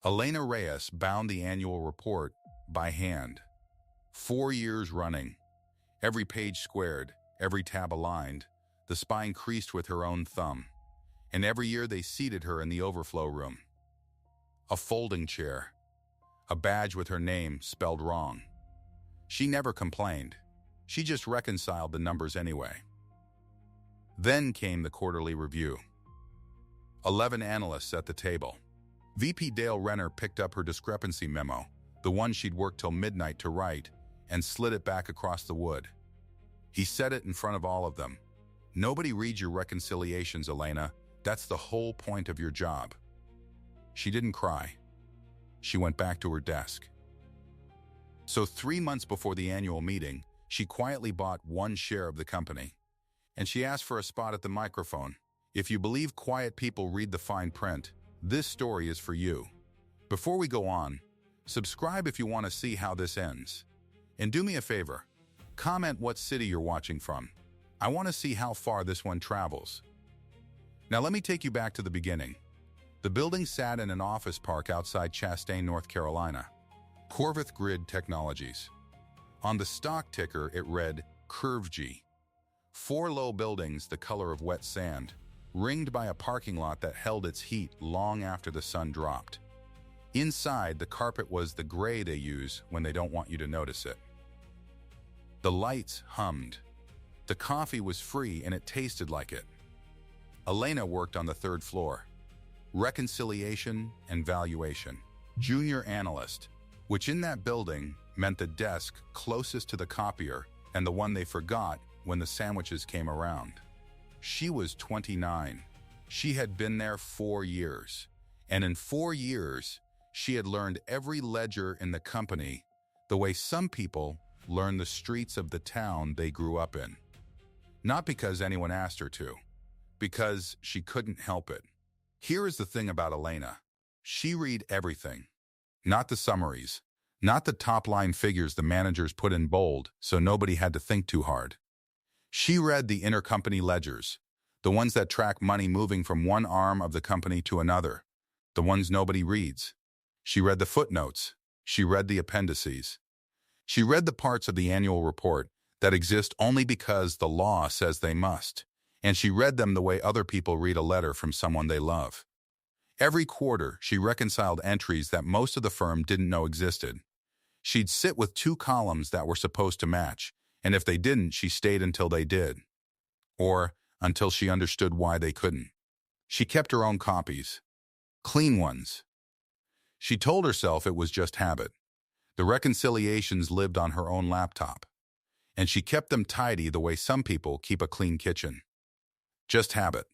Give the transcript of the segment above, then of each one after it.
Elena Reyes bound the annual report by hand. 4 years running. Every page squared, every tab aligned, the spine creased with her own thumb. And every year they seated her in the overflow room. A folding chair. A badge with her name spelled wrong. She never complained. She just reconciled the numbers anyway. Then came the quarterly review. 11 analysts at the table. VP Dale Renner picked up her discrepancy memo, the one she'd worked till midnight to write, and slid it back across the wood. He said it in front of all of them. "Nobody reads your reconciliations, Elena. That's the whole point of your job." She didn't cry. She went back to her desk. So 3 months before the annual meeting, she quietly bought 1 share of the company. And she asked for a spot at the microphone. If you believe quiet people read the fine print, this story is for you. Before we go on, subscribe if you want to see how this ends. And do me a favor, comment what city you're watching from. I want to see how far this one travels. Now let me take you back to the beginning. The building sat in an office park outside Chastain, North Carolina. Corveth Grid Technologies. On the stock ticker, it read CurveG. 4 low buildings the color of wet sand, ringed by a parking lot that held its heat long after the sun dropped. Inside, the carpet was the gray they use when they don't want you to notice it. The lights hummed. The coffee was free and it tasted like it. Elena worked on the 3rd floor. Reconciliation and valuation. Junior analyst, which in that building meant the desk closest to the copier and the one they forgot when the sandwiches came around. She was 29. She had been there 4 years. And in 4 years, she had learned every ledger in the company the way some people learn the streets of the town they grew up in. Not because anyone asked her to, because she couldn't help it. Here is the thing about Elena. She read everything. Not the summaries, not the top-line figures the managers put in bold so nobody had to think too hard. She read the intercompany ledgers, the ones that track money moving from one arm of the company to another, the ones nobody reads. She read the footnotes. She read the appendices. She read the parts of the annual report that exist only because the law says they must, and she read them the way other people read a letter from someone they love. Every quarter, she reconciled entries that most of the firm didn't know existed. She'd sit with 2 columns that were supposed to match, and if they didn't, she stayed until they did. Or until she understood why they couldn't. She kept her own copies. Clean ones. She told herself it was just habit. The reconciliations lived on her own laptop. And she kept them tidy the way some people keep a clean kitchen. Just habit.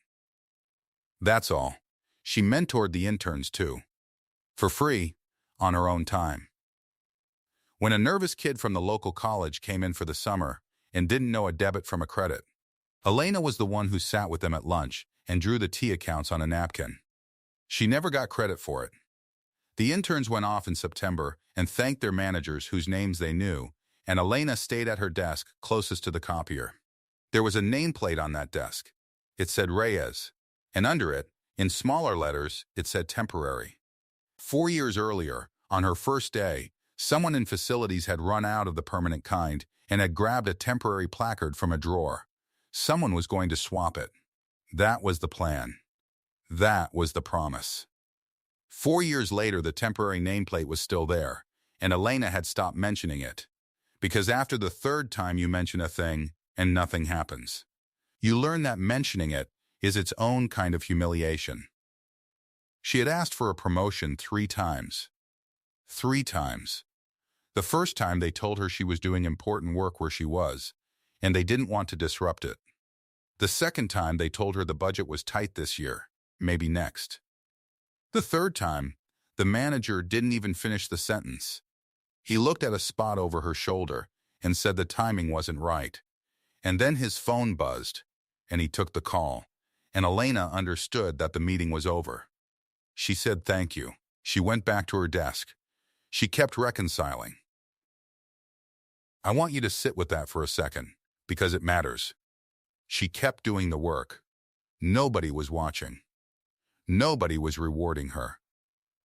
That's all. She mentored the interns too. For free, on her own time. When a nervous kid from the local college came in for the summer and didn't know a debit from a credit, Elena was the one who sat with them at lunch and drew the tea accounts on a napkin. She never got credit for it. The interns went off in September and thanked their managers whose names they knew, and Elena stayed at her desk closest to the copier. There was a nameplate on that desk. It said Reyes, and under it, in smaller letters, it said temporary. 4 years earlier, on her first day, someone in facilities had run out of the permanent kind and had grabbed a temporary placard from a drawer. Someone was going to swap it. That was the plan. That was the promise. 4 years later, the temporary nameplate was still there, and Elena had stopped mentioning it. Because after the 3rd time you mention a thing, and nothing happens. You learn that mentioning it is its own kind of humiliation. She had asked for a promotion 3 times. 3 times. The first time they told her she was doing important work where she was, and they didn't want to disrupt it. The second time they told her the budget was tight this year, maybe next. The 3rd time, the manager didn't even finish the sentence. He looked at a spot over her shoulder and said the timing wasn't right. And then his phone buzzed, and he took the call, and Elena understood that the meeting was over. She said thank you. She went back to her desk. She kept reconciling. I want you to sit with that for a second, because it matters. She kept doing the work. Nobody was watching. Nobody was rewarding her.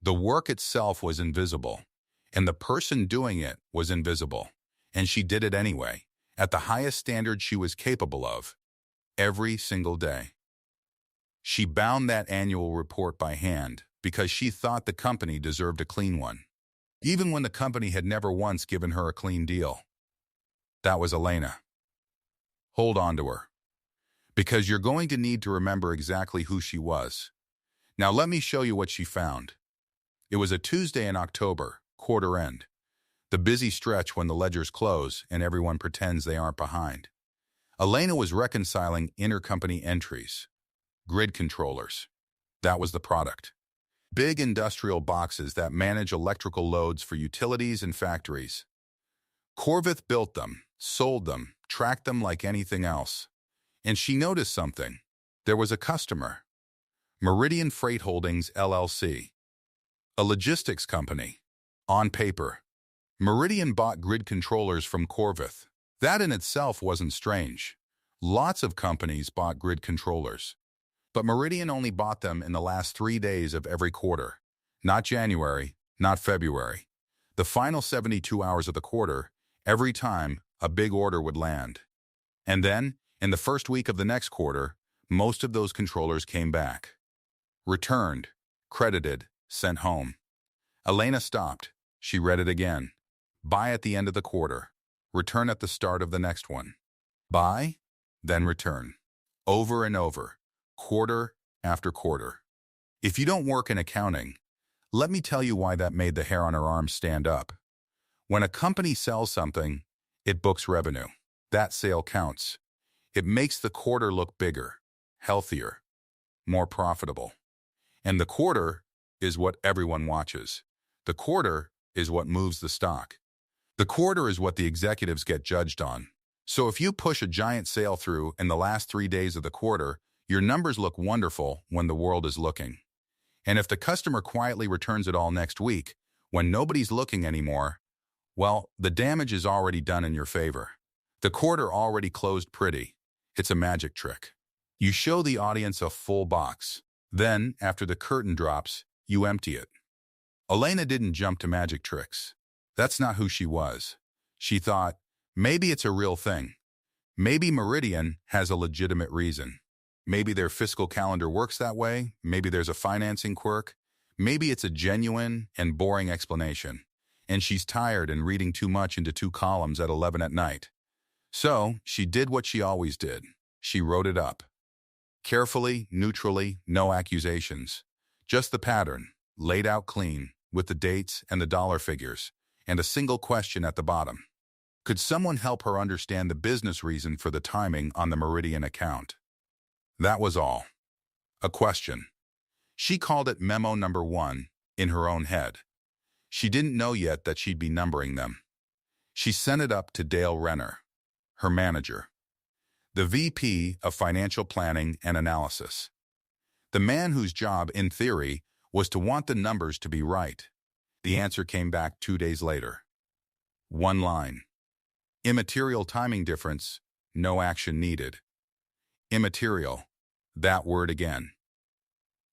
The work itself was invisible, and the person doing it was invisible, and she did it anyway, at the highest standard she was capable of, every single day. She bound that annual report by hand because she thought the company deserved a clean one, even when the company had never once given her a clean deal. That was Elena. Hold on to her, because you're going to need to remember exactly who she was. Now let me show you what she found. It was a Tuesday in October, quarter end, the busy stretch when the ledgers close and everyone pretends they aren't behind. Elena was reconciling intercompany entries. Grid controllers. That was the product. Big industrial boxes that manage electrical loads for utilities and factories. Corveth built them, sold them, tracked them like anything else. And she noticed something. There was a customer. Meridian Freight Holdings, LLC. A logistics company. On paper. Meridian bought grid controllers from Corveth. That in itself wasn't strange. Lots of companies bought grid controllers. But Meridian only bought them in the last 3 days of every quarter. Not January, not February. The final 72 hours of the quarter, every time a big order would land. And then, in the first week of the next quarter, most of those controllers came back. Returned, credited, sent home. Elena stopped. She read it again. Buy at the end of the quarter. Return at the start of the next one. Buy, then return. Over and over. Quarter after quarter. If you don't work in accounting, let me tell you why that made the hair on her arms stand up. When a company sells something, it books revenue. That sale counts. It makes the quarter look bigger, healthier, more profitable. And the quarter is what everyone watches. The quarter is what moves the stock. The quarter is what the executives get judged on. So if you push a giant sale through in the last 3 days of the quarter, your numbers look wonderful when the world is looking. And if the customer quietly returns it all next week, when nobody's looking anymore, well, the damage is already done in your favor. The quarter already closed pretty. It's a magic trick. You show the audience a full box. Then, after the curtain drops, you empty it. Elena didn't jump to magic tricks. That's not who she was. She thought, maybe it's a real thing. Maybe Meridian has a legitimate reason. Maybe their fiscal calendar works that way. Maybe there's a financing quirk. Maybe it's a genuine and boring explanation. And she's tired and reading too much into 2 columns at 11 at night. So, she did what she always did. She wrote it up. Carefully, neutrally, no accusations. Just the pattern, laid out clean, with the dates and the dollar figures, and a single question at the bottom. Could someone help her understand the business reason for the timing on the Meridian account? That was all. A question. She called it memo number 1 in her own head. She didn't know yet that she'd be numbering them. She sent it up to Dale Renner, her manager, the VP of Financial Planning and Analysis, the man whose job, in theory, was to want the numbers to be right. The answer came back 2 days later. 1 line. Immaterial timing difference, no action needed. Immaterial, that word again.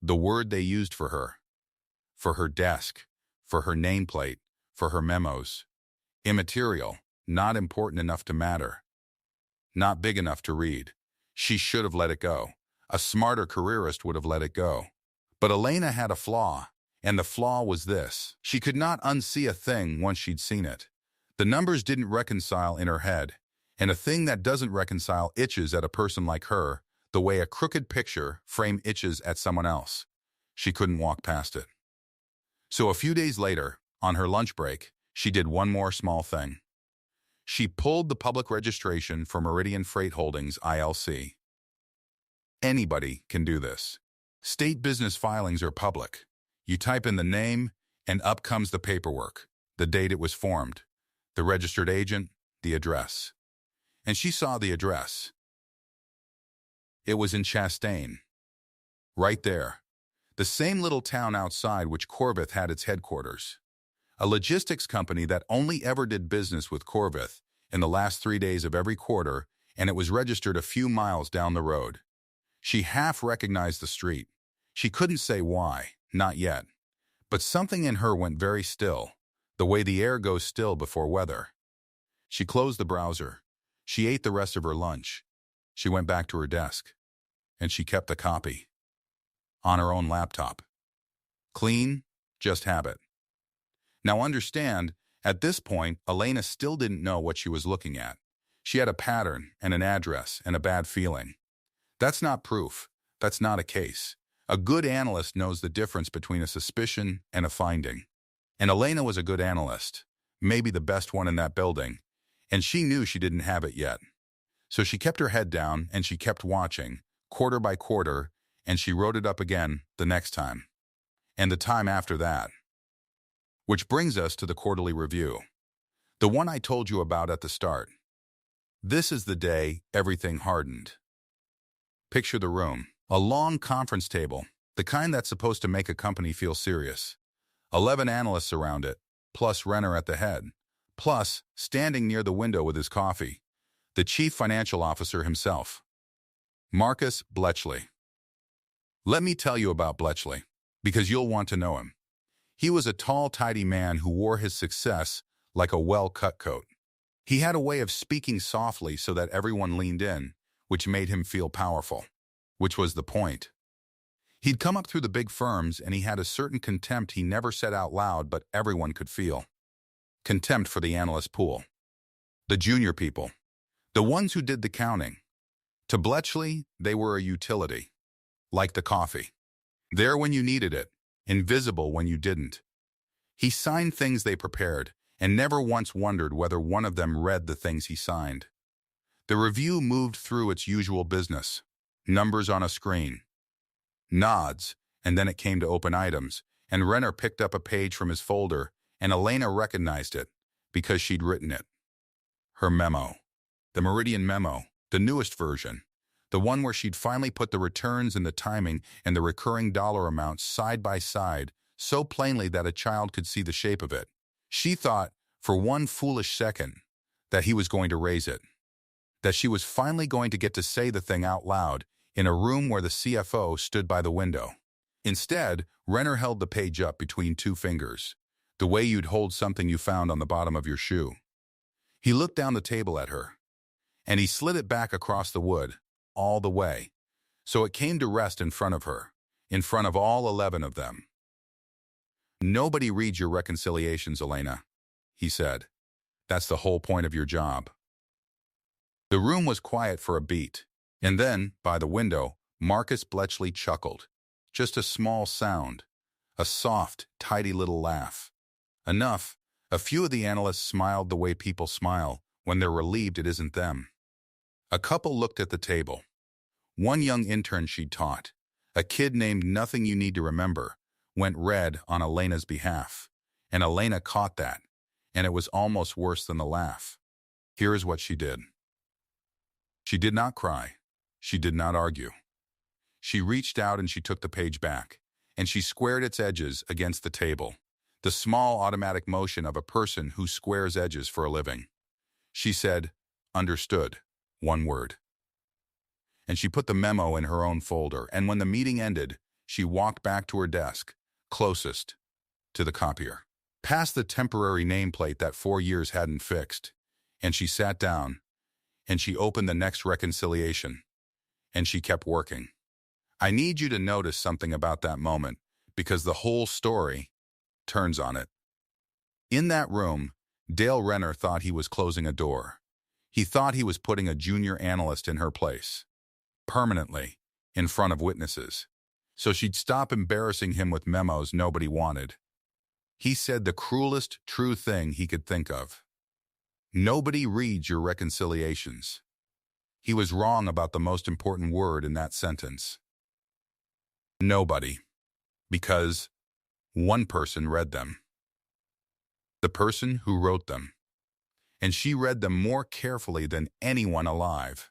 The word they used for her desk, for her nameplate, for her memos. Immaterial, not important enough to matter. Not big enough to read. She should have let it go. A smarter careerist would have let it go. But Elena had a flaw, and the flaw was this. She could not unsee a thing once she'd seen it. The numbers didn't reconcile in her head, and a thing that doesn't reconcile itches at a person like her the way a crooked picture frame itches at someone else. She couldn't walk past it. So a few days later, on her lunch break, she did one more small thing. She pulled the public registration for Meridian Freight Holdings, ILC. Anybody can do this. State business filings are public. You type in the name, and up comes the paperwork, the date it was formed, the registered agent, the address. And she saw the address. It was in Chastain. Right there. The same little town outside which Corveth had its headquarters. A logistics company that only ever did business with Corveth in the last 3 days of every quarter, and it was registered a few miles down the road. She half recognized the street. She couldn't say why, not yet. But something in her went very still, the way the air goes still before weather. She closed the browser. She ate the rest of her lunch. She went back to her desk. And she kept the copy. On her own laptop. Clean, just habit. Now understand, at this point, Elena still didn't know what she was looking at. She had a pattern and an address and a bad feeling. That's not proof. That's not a case. A good analyst knows the difference between a suspicion and a finding. And Elena was a good analyst, maybe the best one in that building, and she knew she didn't have it yet. So she kept her head down and she kept watching, quarter by quarter, and she wrote it up again the next time. And the time after that. Which brings us to the quarterly review. The one I told you about at the start. This is the day everything hardened. Picture the room. A long conference table, the kind that's supposed to make a company feel serious. 11 analysts around it, plus Renner at the head. Plus, standing near the window with his coffee, the chief financial officer himself. Marcus Bletchley. Let me tell you about Bletchley, because you'll want to know him. He was a tall, tidy man who wore his success like a well-cut coat. He had a way of speaking softly so that everyone leaned in, which made him feel powerful, which was the point. He'd come up through the big firms and he had a certain contempt he never said out loud but everyone could feel. Contempt for the analyst pool. The junior people. The ones who did the counting. To Bletchley, they were a utility. Like the coffee. There when you needed it, invisible when you didn't. He signed things they prepared, and never once wondered whether one of them read the things he signed. The review moved through its usual business. Numbers on a screen. Nods, and then it came to open items, and Renner picked up a page from his folder, and Elena recognized it, because she'd written it. Her memo. The Meridian memo, the newest version. The one where she'd finally put the returns and the timing and the recurring dollar amounts side by side so plainly that a child could see the shape of it. She thought, for one foolish second, that he was going to raise it. That she was finally going to get to say the thing out loud in a room where the CFO stood by the window. Instead, Renner held the page up between two fingers, the way you'd hold something you found on the bottom of your shoe. He looked down the table at her, and he slid it back across the wood, all the way, so it came to rest in front of her, in front of all 11 of them. Nobody reads your reconciliations, Elena, he said. That's the whole point of your job. The room was quiet for a beat, and then, by the window, Marcus Bletchley chuckled. Just a small sound, a soft, tidy little laugh. Enough, a few of the analysts smiled the way people smile when they're relieved it isn't them. A couple looked at the table. One young intern she'd taught, a kid named Nothing You Need to Remember, went red on Elena's behalf, and Elena caught that, and it was almost worse than the laugh. Here is what she did. She did not cry. She did not argue. She reached out and she took the page back, and she squared its edges against the table, the small automatic motion of a person who squares edges for a living. She said, "Understood," one word. And she put the memo in her own folder, and when the meeting ended, she walked back to her desk, closest to the copier, past the temporary nameplate that 4 years hadn't fixed, and she sat down, and she opened the next reconciliation, and she kept working. I need you to notice something about that moment, because the whole story turns on it. In that room, Dale Renner thought he was closing a door. He thought he was putting a junior analyst in her place, permanently, in front of witnesses, so she'd stop embarrassing him with memos nobody wanted. He said the cruelest true thing he could think of. Nobody reads your reconciliations. He was wrong about the most important word in that sentence. Nobody. Because one person read them. The person who wrote them. And she read them more carefully than anyone alive.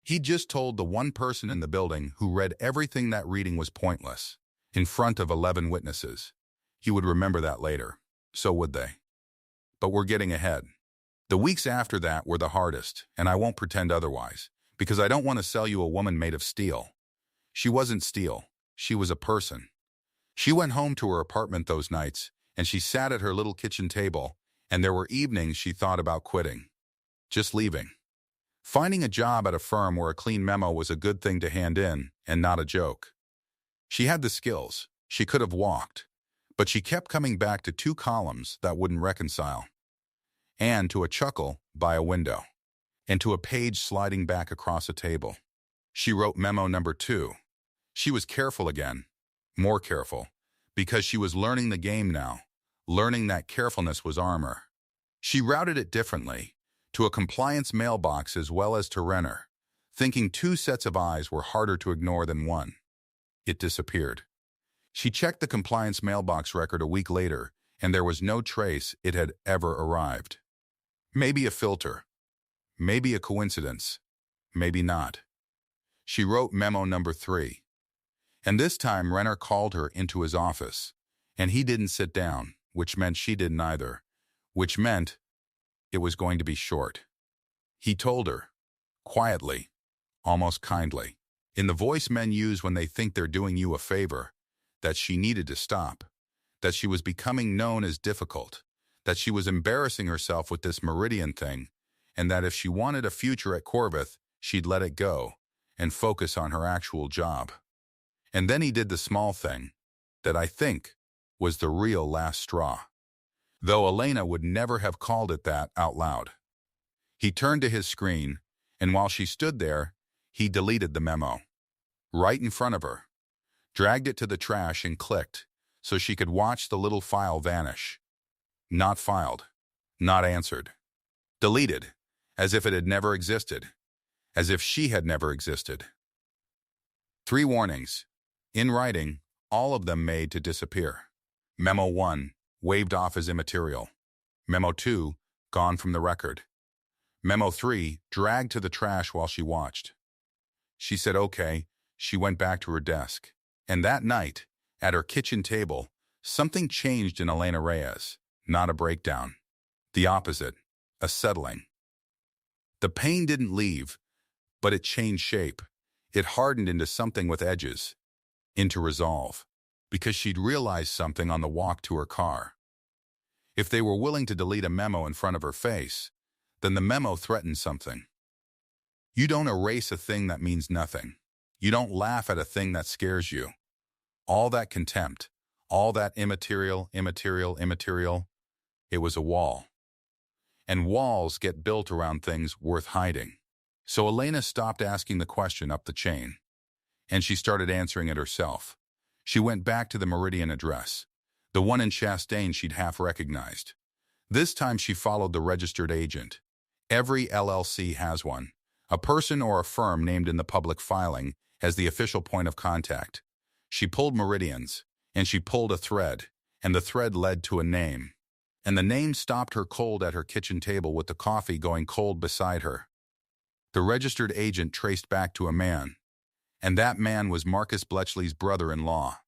He just told the one person in the building who read everything that reading was pointless, in front of 11 witnesses. He would remember that later. So would they. But we're getting ahead. The weeks after that were the hardest, and I won't pretend otherwise, because I don't want to sell you a woman made of steel. She wasn't steel. She was a person. She went home to her apartment those nights, and she sat at her little kitchen table, and there were evenings she thought about quitting, just leaving. Finding a job at a firm where a clean memo was a good thing to hand in and not a joke. She had the skills. She could have walked. But she kept coming back to 2 columns that wouldn't reconcile. And to a chuckle by a window. And to a page sliding back across a table. She wrote memo number 2. She was careful again. More careful. Because she was learning the game now. Learning that carefulness was armor. She routed it differently. To a compliance mailbox as well as to Renner. Thinking 2 sets of eyes were harder to ignore than one. It disappeared. She checked the compliance mailbox record a week later, and there was no trace it had ever arrived. Maybe a filter. Maybe a coincidence. Maybe not. She wrote memo number 3. And this time Renner called her into his office, and he didn't sit down, which meant she didn't either, which meant it was going to be short. He told her, quietly, almost kindly, in the voice men use when they think they're doing you a favor, that she needed to stop, that she was becoming known as difficult, that she was embarrassing herself with this Meridian thing, and that if she wanted a future at Corveth, she'd let it go and focus on her actual job. And then he did the small thing that I think was the real last straw, though Elena would never have called it that out loud. He turned to his screen, and while she stood there, he deleted the memo. Right in front of her. Dragged it to the trash and clicked, so she could watch the little file vanish. Not filed. Not answered. Deleted, as if it had never existed. As if she had never existed. 3 warnings. In writing, all of them made to disappear. Memo 1, waved off as immaterial. Memo 2, gone from the record. Memo 3, dragged to the trash while she watched. She said okay. She went back to her desk. And that night, at her kitchen table, something changed in Elena Reyes. Not a breakdown. The opposite. A settling. The pain didn't leave, but it changed shape. It hardened into something with edges. Into resolve. Because she'd realized something on the walk to her car. If they were willing to delete a memo in front of her face, then the memo threatened something. You don't erase a thing that means nothing. You don't laugh at a thing that scares you. All that contempt, all that immaterial, it was a wall. And walls get built around things worth hiding. So Elena stopped asking the question up the chain. And she started answering it herself. She went back to the Meridian address, the one in Chastain she'd half recognized. This time she followed the registered agent. Every LLC has one. A person or a firm named in the public filing as the official point of contact. She pulled Meridians, and she pulled a thread, and the thread led to a name. And the name stopped her cold at her kitchen table with the coffee going cold beside her. The registered agent traced back to a man, and that man was Marcus Bletchley's brother-in-law.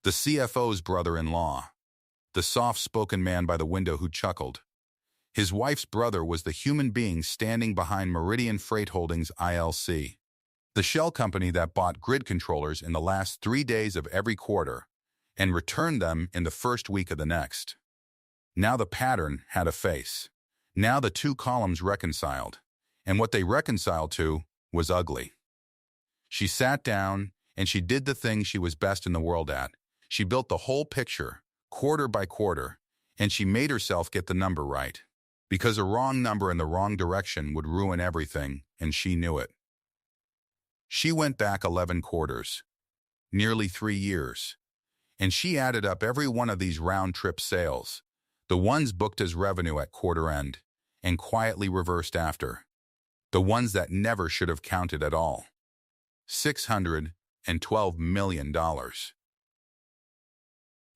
The CFO's brother-in-law. The soft-spoken man by the window who chuckled. His wife's brother was the human being standing behind Meridian Freight Holdings ILC, the shell company that bought grid controllers in the last 3 days of every quarter and returned them in the first week of the next. Now the pattern had a face. Now the 2 columns reconciled, and what they reconciled to was ugly. She sat down, and she did the thing she was best in the world at. She built the whole picture, quarter by quarter, and she made herself get the number right. Because a wrong number in the wrong direction would ruin everything, and she knew it. She went back 11 quarters, nearly 3 years, and she added up every one of these round-trip sales, the ones booked as revenue at quarter end, and quietly reversed after, the ones that never should have counted at all. $612 million.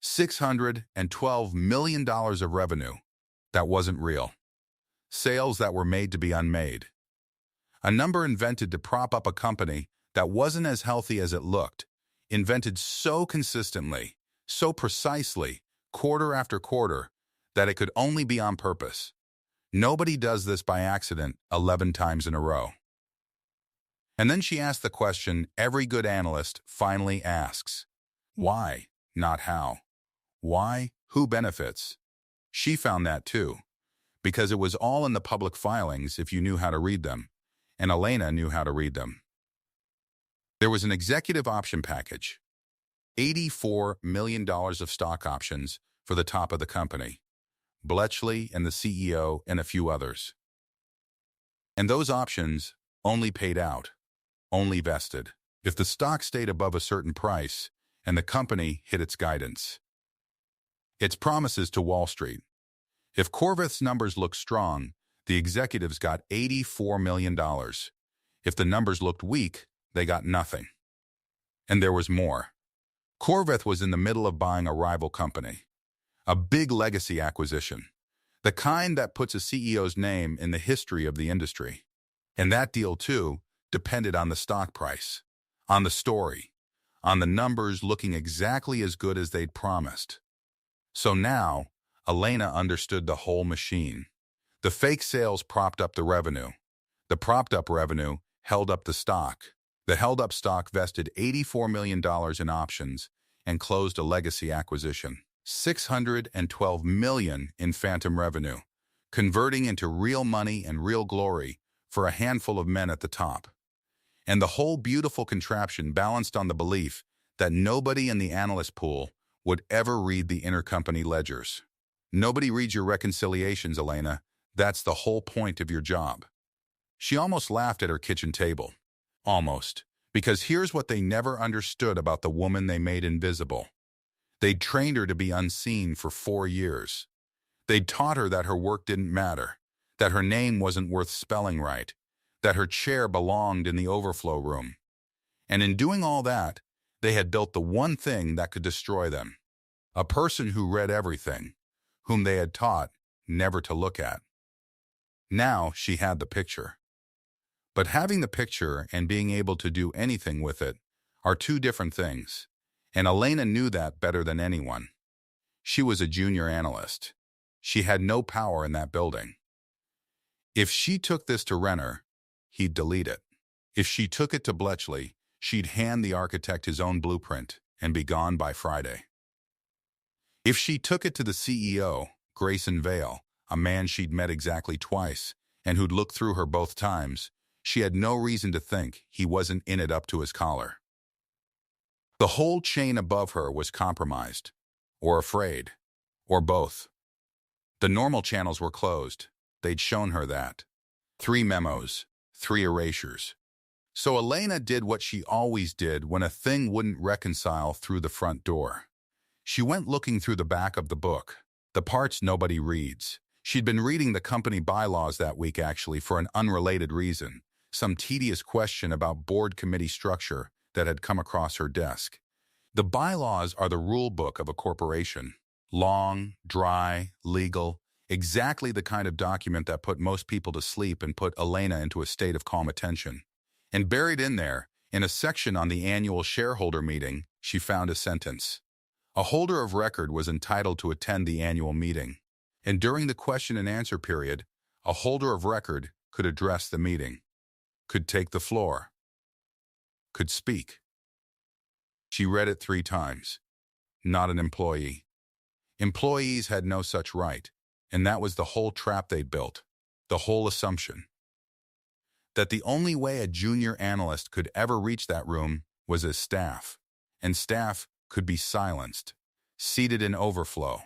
$612 million of revenue that wasn't real. Sales that were made to be unmade. A number invented to prop up a company that wasn't as healthy as it looked, invented so consistently, so precisely, quarter after quarter, that it could only be on purpose. Nobody does this by accident 11 times in a row. And then she asked the question every good analyst finally asks. Why? not how. Why? Who benefits? She found that too, because it was all in the public filings if you knew how to read them, and Elena knew how to read them. There was an executive option package, $84 million of stock options for the top of the company, Bletchley and the CEO and a few others. And those options only paid out, only vested, if the stock stayed above a certain price and the company hit its guidance. Its promises to Wall Street. If Corveth's numbers looked strong, the executives got $84 million. If the numbers looked weak, they got nothing. And there was more. Corveth was in the middle of buying a rival company, a big legacy acquisition, the kind that puts a CEO's name in the history of the industry. And that deal, too, depended on the stock price, on the story, on the numbers looking exactly as good as they'd promised. So now, Elena understood the whole machine. The fake sales propped up the revenue. The propped-up revenue held up the stock. The held-up stock vested $84 million in options and closed a legacy acquisition. $612 million in phantom revenue, converting into real money and real glory for a handful of men at the top. And the whole beautiful contraption balanced on the belief that nobody in the analyst pool would ever read the intercompany ledgers. Nobody reads your reconciliations, Elena. That's the whole point of your job. She almost laughed at her kitchen table. Almost. Because here's what they never understood about the woman they made invisible. They'd trained her to be unseen for 4 years. They'd taught her that her work didn't matter, that her name wasn't worth spelling right, that her chair belonged in the overflow room. And in doing all that, they had built the one thing that could destroy them. A person who read everything, whom they had taught never to look at. Now she had the picture. But having the picture and being able to do anything with it are two different things, and Elena knew that better than anyone. She was a junior analyst. She had no power in that building. If she took this to Renner, he'd delete it. If she took it to Bletchley, she'd hand the architect his own blueprint and be gone by Friday. If she took it to the CEO, Grayson Vale, a man she'd met exactly twice and who'd looked through her both times, she had no reason to think he wasn't in it up to his collar. The whole chain above her was compromised, or afraid, or both. The normal channels were closed. They'd shown her that. 3 memos, 3 erasures. So Elena did what she always did when a thing wouldn't reconcile through the front door. She went looking through the back of the book, the parts nobody reads. She'd been reading the company bylaws that week actually for an unrelated reason, some tedious question about board committee structure that had come across her desk. The bylaws are the rule book of a corporation. Long, dry, legal, exactly the kind of document that put most people to sleep and put Elena into a state of calm attention. And buried in there, in a section on the annual shareholder meeting, she found a sentence. A holder of record was entitled to attend the annual meeting, and during the question and answer period, a holder of record could address the meeting, could take the floor, could speak. She read it 3 times. Not an employee. Employees had no such right, and that was the whole trap they'd built, the whole assumption. That the only way a junior analyst could ever reach that room was as staff, and staff could be silenced, seated in overflow,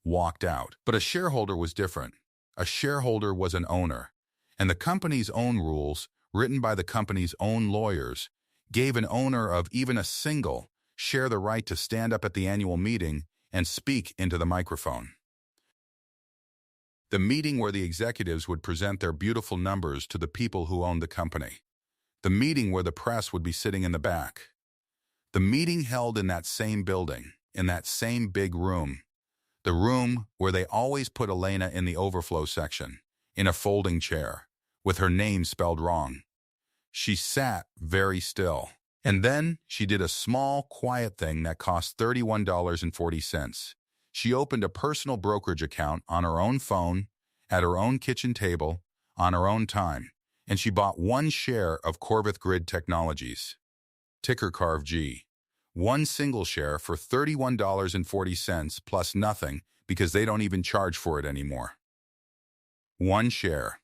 walked out. But a shareholder was different. A shareholder was an owner, and the company's own rules, written by the company's own lawyers, gave an owner of even a single share the right to stand up at the annual meeting and speak into the microphone. The meeting where the executives would present their beautiful numbers to the people who owned the company. The meeting where the press would be sitting in the back. The meeting held in that same building, in that same big room. The room where they always put Elena in the overflow section, in a folding chair, with her name spelled wrong. She sat very still. And then she did a small, quiet thing that cost $31.40. She opened a personal brokerage account on her own phone, at her own kitchen table, on her own time, and she bought 1 share of Corveth Grid Technologies, ticker CARVG, One single share for $31.40 plus nothing because they don't even charge for it anymore. One share.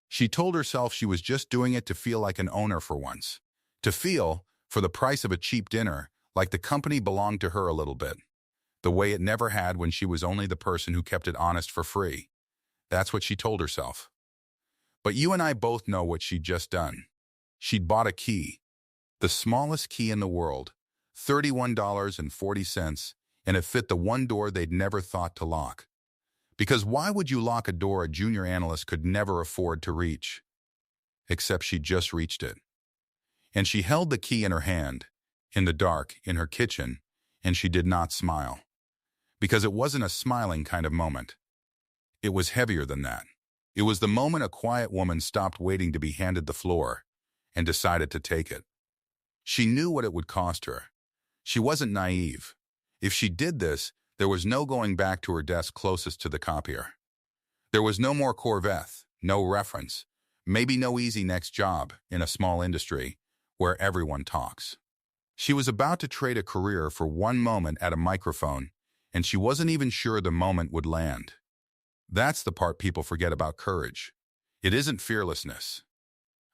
She told herself she was just doing it to feel like an owner for once. To feel, for the price of a cheap dinner, like the company belonged to her a little bit. The way it never had when she was only the person who kept it honest for free. That's what she told herself. But you and I both know what she'd just done. She'd bought a key. The smallest key in the world. $31.40, and it fit the one door they'd never thought to lock. Because why would you lock a door a junior analyst could never afford to reach? Except she just reached it. And she held the key in her hand, in the dark, in her kitchen, and she did not smile. Because it wasn't a smiling kind of moment. It was heavier than that. It was the moment a quiet woman stopped waiting to be handed the floor and decided to take it. She knew what it would cost her. She wasn't naive. If she did this, there was no going back to her desk closest to the copier. There was no more Corveth, no reference, maybe no easy next job in a small industry where everyone talks. She was about to trade a career for one moment at a microphone, and she wasn't even sure the moment would land. That's the part people forget about courage. It isn't fearlessness.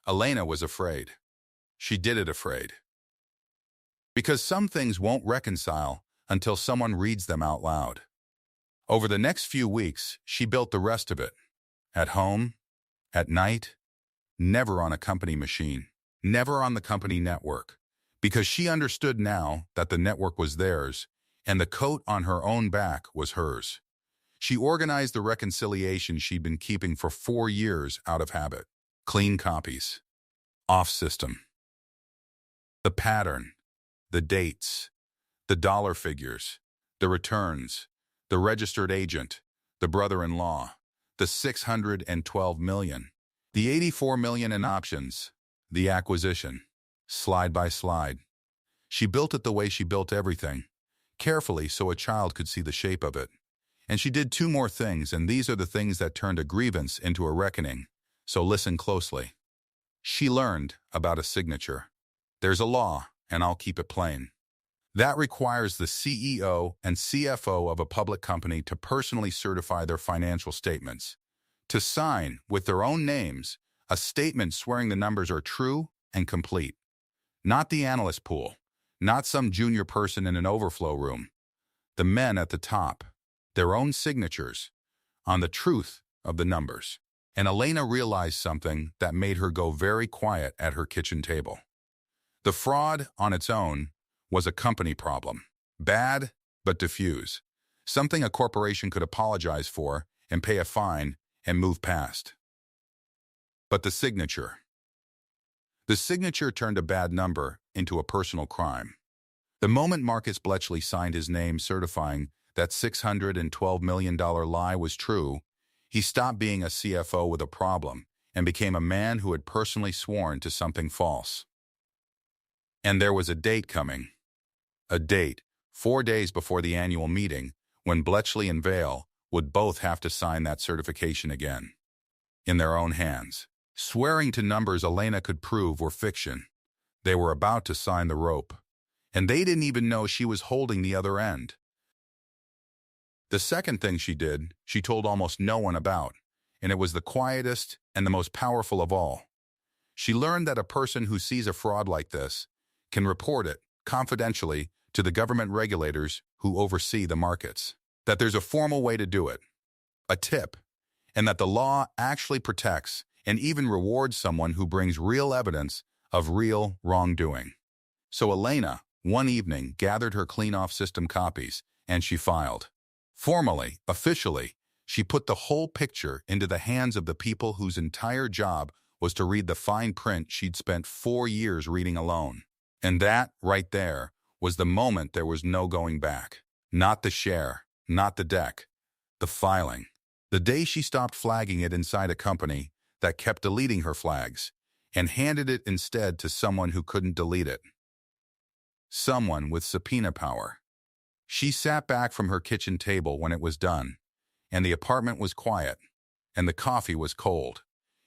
Elena was afraid. She did it afraid. Because some things won't reconcile until someone reads them out loud. Over the next few weeks, she built the rest of it. At home, at night, never on a company machine, never on the company network, because she understood now that the network was theirs and the coat on her own back was hers. She organized the reconciliation she'd been keeping for 4 years out of habit. Clean copies. Off system. The pattern. The dates. The dollar figures. The returns. The registered agent. The brother-in-law. The $612 million. The $84 million in options. The acquisition. Slide by slide. She built it the way she built everything. Carefully so a child could see the shape of it. And she did 2 more things, and these are the things that turned a grievance into a reckoning. So listen closely. She learned about a signature. There's a law, and I'll keep it plain. That requires the CEO and CFO of a public company to personally certify their financial statements, to sign, with their own names, a statement swearing the numbers are true and complete. Not the analyst pool, not some junior person in an overflow room. The men at the top, their own signatures, on the truth of the numbers. And Elena realized something that made her go very quiet at her kitchen table. The fraud, on its own, was a company problem. Bad, but diffuse. Something a corporation could apologize for and pay a fine and move past. But the signature. The signature turned a bad number into a personal crime. The moment Marcus Bletchley signed his name certifying that $612 million lie was true, he stopped being a CFO with a problem and became a man who had personally sworn to something false. And there was a date coming. A date, 4 days before the annual meeting, when Bletchley and Vail would both have to sign that certification again. In their own hands. Swearing to numbers Elena could prove were fiction. They were about to sign the rope. And they didn't even know she was holding the other end. The second thing she did, she told almost no one about, and it was the quietest and the most powerful of all. She learned that a person who sees a fraud like this can report it, confidentially, to the government regulators who oversee the markets. That there's a formal way to do it, a tip, and that the law actually protects and even rewards someone who brings real evidence of real wrongdoing. So Elena, one evening, gathered her clean-off system copies, and she filed. Formally, officially, she put the whole picture into the hands of the people whose entire job was to read the fine print she'd spent 4 years reading alone. And that, right there, was the moment there was no going back. Not the share, not the deck, the filing. The day she stopped flagging it inside a company that kept deleting her flags and handed it instead to someone who couldn't delete it. Someone with subpoena power. She sat back from her kitchen table when it was done, and the apartment was quiet, and the coffee was cold,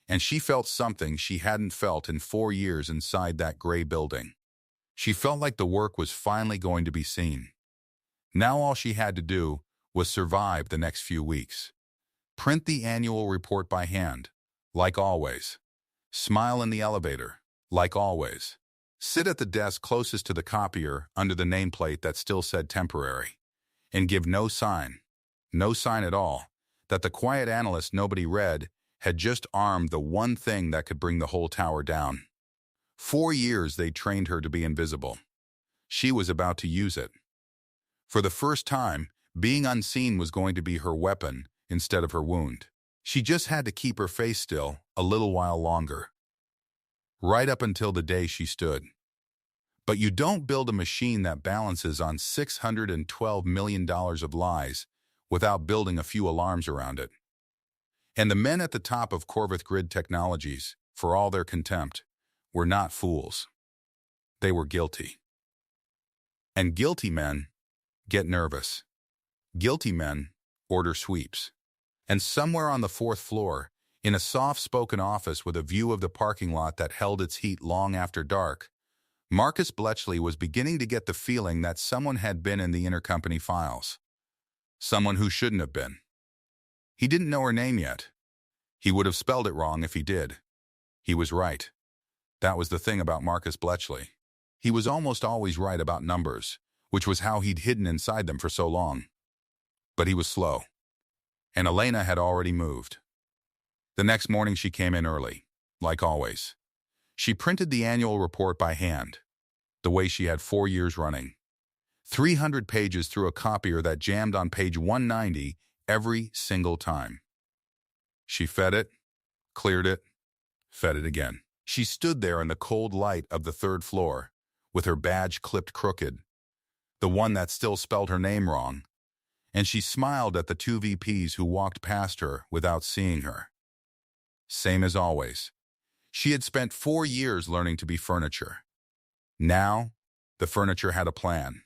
and she felt something she hadn't felt in 4 years inside that gray building. She felt like the work was finally going to be seen. Now all she had to do was survive the next few weeks. Print the annual report by hand, like always. Smile in the elevator, like always. Sit at the desk closest to the copier under the nameplate that still said temporary. And give no sign at all, that the quiet analyst nobody read had just armed the one thing that could bring the whole tower down. 4 years they trained her to be invisible. She was about to use it. For the first time, being unseen was going to be her weapon instead of her wound. She just had to keep her face still a little while longer. Right up until the day she stood. But you don't build a machine that balances on $612 million of lies without building a few alarms around it. And the men at the top of Corveth Grid Technologies, for all their contempt, were not fools. They were guilty. And guilty men get nervous. Guilty men order sweeps. And somewhere on the 4th floor, in a soft-spoken office with a view of the parking lot that held its heat long after dark, Marcus Bletchley was beginning to get the feeling that someone had been in the intercompany files. Someone who shouldn't have been. He didn't know her name yet. He would have spelled it wrong if he did. He was right. That was the thing about Marcus Bletchley. He was almost always right about numbers, which was how he'd hidden inside them for so long. But he was slow. And Elena had already moved. The next morning she came in early, like always. She printed the annual report by hand, the way she had 4 years running. 300 pages through a copier that jammed on page 190 every single time. She fed it, cleared it, fed it again. She stood there in the cold light of the 3rd floor, with her badge clipped crooked, the one that still spelled her name wrong, and she smiled at the 2 VPs who walked past her without seeing her. Same as always. She had spent 4 years learning to be furniture. Now, the furniture had a plan.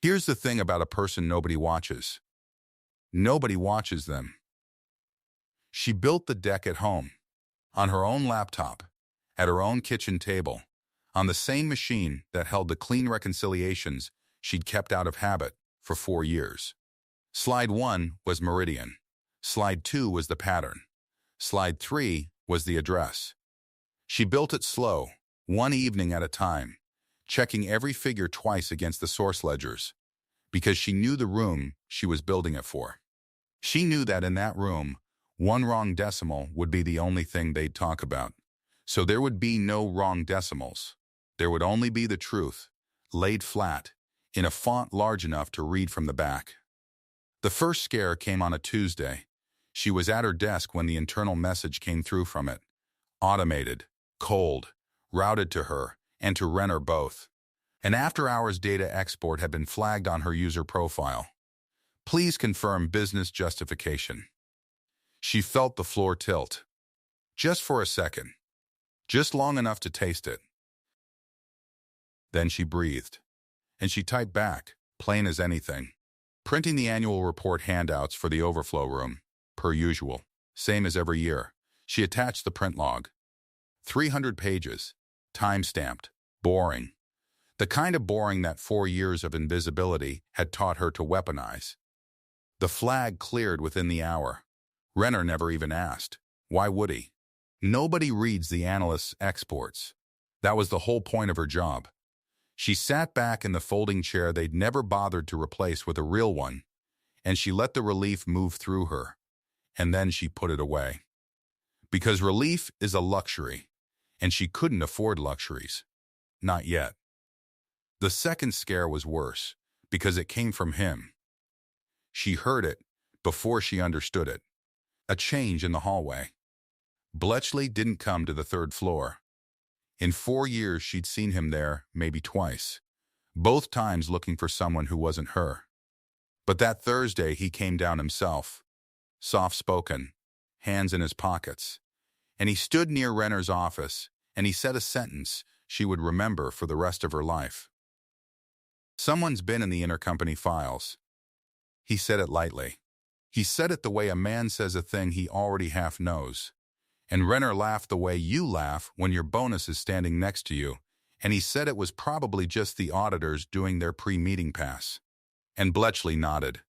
Here's the thing about a person nobody watches. Nobody watches them. She built the deck at home, on her own laptop, at her own kitchen table, on the same machine that held the clean reconciliations she'd kept out of habit for 4 years. Slide 1 was meridian. Slide 2 was the pattern. Slide 3 was the address. She built it slow, one evening at a time, checking every figure twice against the source ledgers, because she knew the room she was building it for. She knew that in that room, one wrong decimal would be the only thing they'd talk about. So there would be no wrong decimals. There would only be the truth, laid flat, in a font large enough to read from the back. The first scare came on a Tuesday. She was at her desk when the internal message came through from it. Automated, cold, routed to her and to Renner both. An after-hours data export had been flagged on her user profile. Please confirm business justification. She felt the floor tilt. Just for a second. Just long enough to taste it. Then she breathed. And she typed back, plain as anything. Printing the annual report handouts for the overflow room. Per usual, same as every year. She attached the print log. 300 pages, time-stamped, boring. The kind of boring that 4 years of invisibility had taught her to weaponize. The flag cleared within the hour. Renner never even asked. Why would he? Nobody reads the analyst's exports. That was the whole point of her job. She sat back in the folding chair they'd never bothered to replace with a real one, and she let the relief move through her. And then she put it away. Because relief is a luxury, and she couldn't afford luxuries. Not yet. The second scare was worse, because it came from him. She heard it before she understood it. A change in the hallway. Bletchley didn't come to the 3rd floor. In 4 years, she'd seen him there maybe twice, both times looking for someone who wasn't her. But that Thursday, he came down himself. Soft-spoken, hands in his pockets. And he stood near Renner's office, and he said a sentence she would remember for the rest of her life. Someone's been in the intercompany files. He said it lightly. He said it the way a man says a thing he already half knows. And Renner laughed the way you laugh when your bonus is standing next to you, and he said it was probably just the auditors doing their pre-meeting pass. And Bletchley nodded.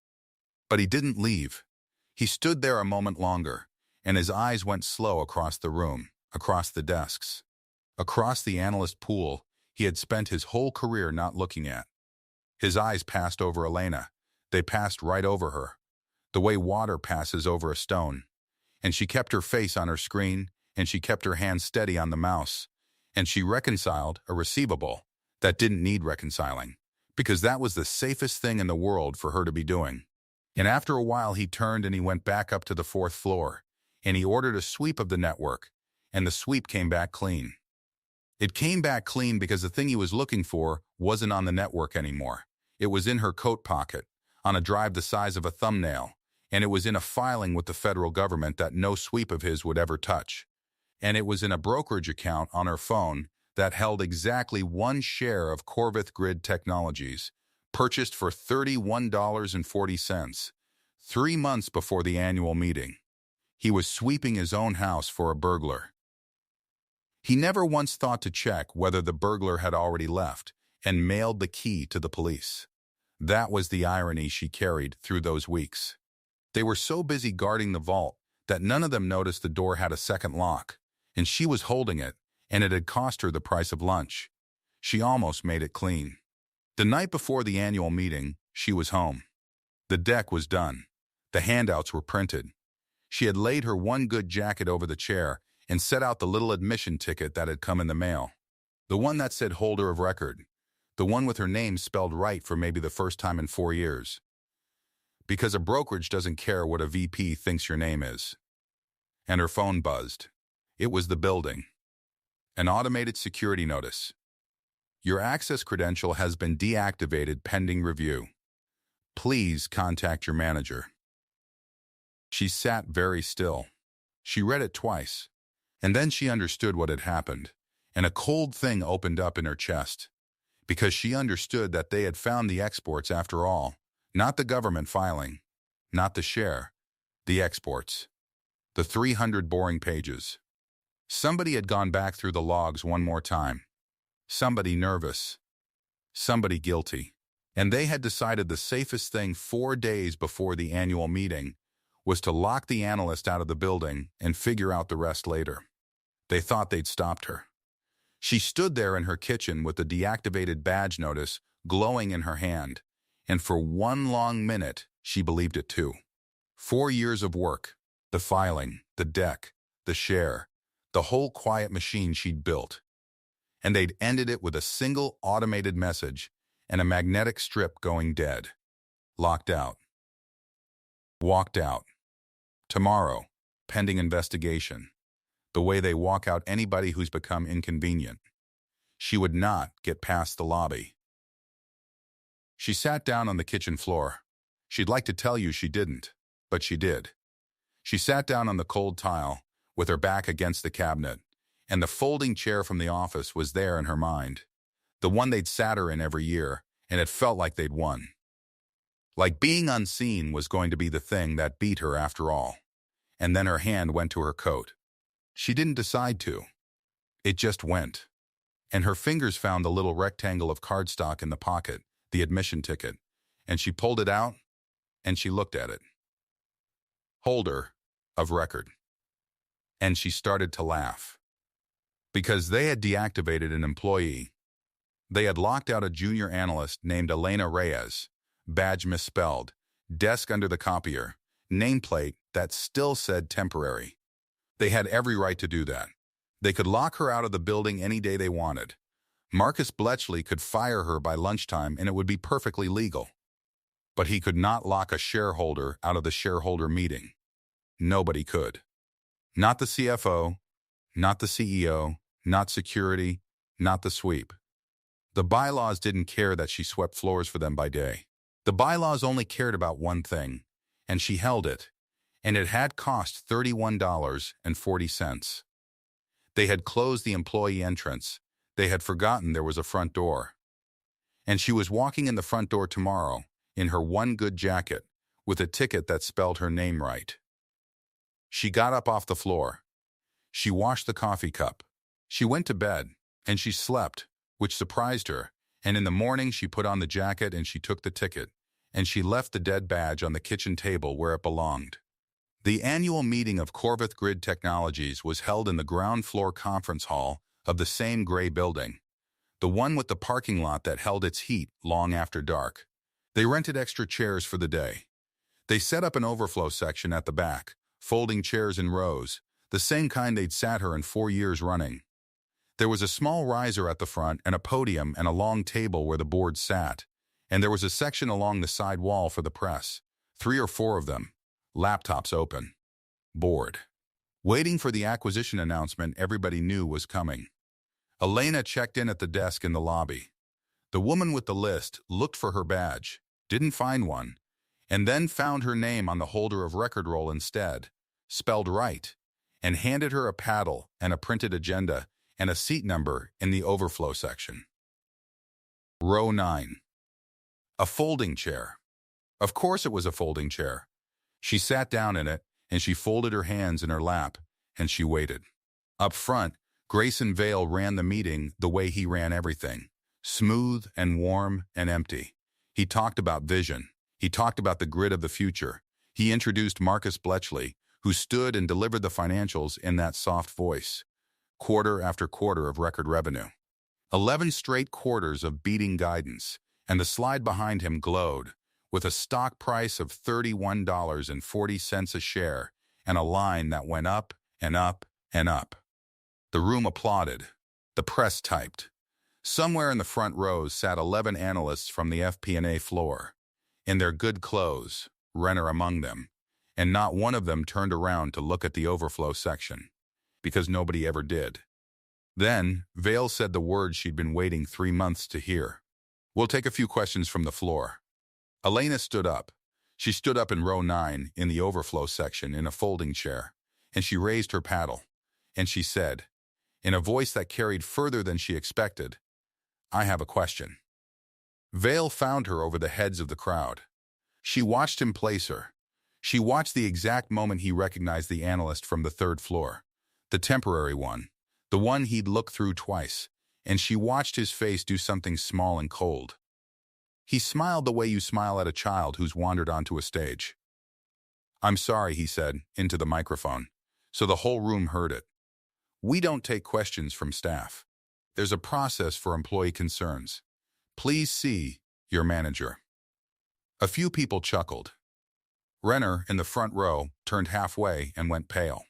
But he didn't leave. He stood there a moment longer, and his eyes went slow across the room, across the desks, across the analyst pool he had spent his whole career not looking at. His eyes passed over Elena. They passed right over her, the way water passes over a stone. And she kept her face on her screen, and she kept her hand steady on the mouse, and she reconciled a receivable that didn't need reconciling, because that was the safest thing in the world for her to be doing. And after a while he turned and he went back up to the 4th floor, and he ordered a sweep of the network, and the sweep came back clean. It came back clean because the thing he was looking for wasn't on the network anymore. It was in her coat pocket, on a drive the size of a thumbnail, and it was in a filing with the federal government that no sweep of his would ever touch. And it was in a brokerage account on her phone that held exactly 1 share of Corveth Grid Technologies, purchased for $31.40, 3 months before the annual meeting. He was sweeping his own house for a burglar. He never once thought to check whether the burglar had already left and mailed the key to the police. That was the irony she carried through those weeks. They were so busy guarding the vault that none of them noticed the door had a second lock, and she was holding it, and it had cost her the price of lunch. She almost made it clean. The night before the annual meeting, she was home. The deck was done. The handouts were printed. She had laid her one good jacket over the chair and set out the little admission ticket that had come in the mail. The one that said holder of record. The one with her name spelled right for maybe the first time in 4 years. Because a brokerage doesn't care what a VP thinks your name is. And her phone buzzed. It was the building. An automated security notice. Your access credential has been deactivated pending review. Please contact your manager. She sat very still. She read it twice. And then she understood what had happened, and a cold thing opened up in her chest, because she understood that they had found the exports after all, not the government filing, not the share, the exports, the 300 boring pages. Somebody had gone back through the logs one more time, somebody nervous, somebody guilty, and they had decided the safest thing 4 days before the annual meeting was to lock the analyst out of the building and figure out the rest later. They thought they'd stopped her. She stood there in her kitchen with the deactivated badge notice glowing in her hand, and for 1 long minute, she believed it too. 4 years of work, the filing, the deck, the share, the whole quiet machine she'd built. And they'd ended it with a single automated message and a magnetic strip going dead. Locked out. Walked out. Tomorrow, pending investigation. The way they walk out anybody who's become inconvenient. She would not get past the lobby. She sat down on the kitchen floor. She'd like to tell you she didn't, but she did. She sat down on the cold tile, with her back against the cabinet, and the folding chair from the office was there in her mind. The one they'd sat her in every year, and it felt like they'd won. Like being unseen was going to be the thing that beat her after all. And then her hand went to her coat. She didn't decide to. It just went. And her fingers found the little rectangle of cardstock in the pocket, the admission ticket, and she pulled it out, and she looked at it. Holder of record. And she started to laugh. Because they had deactivated an employee. They had locked out a junior analyst named Elena Reyes, badge misspelled, desk under the copier, nameplate that still said temporary. They had every right to do that. They could lock her out of the building any day they wanted. Marcus Bletchley could fire her by lunchtime and it would be perfectly legal. But he could not lock a shareholder out of the shareholder meeting. Nobody could. Not the CFO, not the CEO, not security, not the sweep. The bylaws didn't care that she swept floors for them by day. The bylaws only cared about one thing, and she held it, and it had cost $31.40. They had closed the employee entrance. They had forgotten there was a front door. And she was walking in the front door tomorrow, in her one good jacket, with a ticket that spelled her name right. She got up off the floor. She washed the coffee cup. She went to bed, and she slept, which surprised her, and in the morning she put on the jacket and she took the ticket, and she left the dead badge on the kitchen table where it belonged. The annual meeting of Corveth Grid Technologies was held in the ground floor conference hall of the same gray building, the one with the parking lot that held its heat long after dark. They rented extra chairs for the day. They set up an overflow section at the back, folding chairs in rows, the same kind they'd sat her in 4 years running. There was a small riser at the front and a podium and a long table where the board sat, and there was a section along the side wall for the press, 3 or 4 of them, laptops open. Bored. Waiting for the acquisition announcement everybody knew was coming. Elena checked in at the desk in the lobby. The woman with the list looked for her badge, didn't find one, and then found her name on the holder of record roll instead, spelled right, and handed her a paddle and a printed agenda and a seat number in the overflow section. Row 9. A folding chair. Of course it was a folding chair. She sat down in it, and she folded her hands in her lap, and she waited. Up front, Grayson Vale ran the meeting the way he ran everything, smooth and warm and empty. He talked about vision. He talked about the grid of the future. He introduced Marcus Bletchley, who stood and delivered the financials in that soft voice. Quarter after quarter of record revenue. 11 straight quarters of beating guidance, and the slide behind him glowed, with a stock price of $31.40 a share and a line that went up and up and up. The room applauded. The press typed. Somewhere in the front rows sat 11 analysts from the FP&A floor, in their good clothes, Renner among them, and not one of them turned around to look at the overflow section, because nobody ever did. Then, Vale said the words she'd been waiting 3 months to hear. "We'll take a few questions from the floor." Elena stood up. She stood up in row 9 in the overflow section in a folding chair, and she raised her paddle, and she said, in a voice that carried further than she expected, "I have a question." Vale found her over the heads of the crowd. She watched him place her. She watched the exact moment he recognized the analyst from the 3rd floor, the temporary one, the one he'd looked through twice, and she watched his face do something small and cold. He smiled the way you smile at a child who's wandered onto a stage. "I'm sorry," he said, into the microphone, so the whole room heard it. "We don't take questions from staff. There's a process for employee concerns. Please see your manager." A few people chuckled. Renner, in the front row, turned halfway and went pale.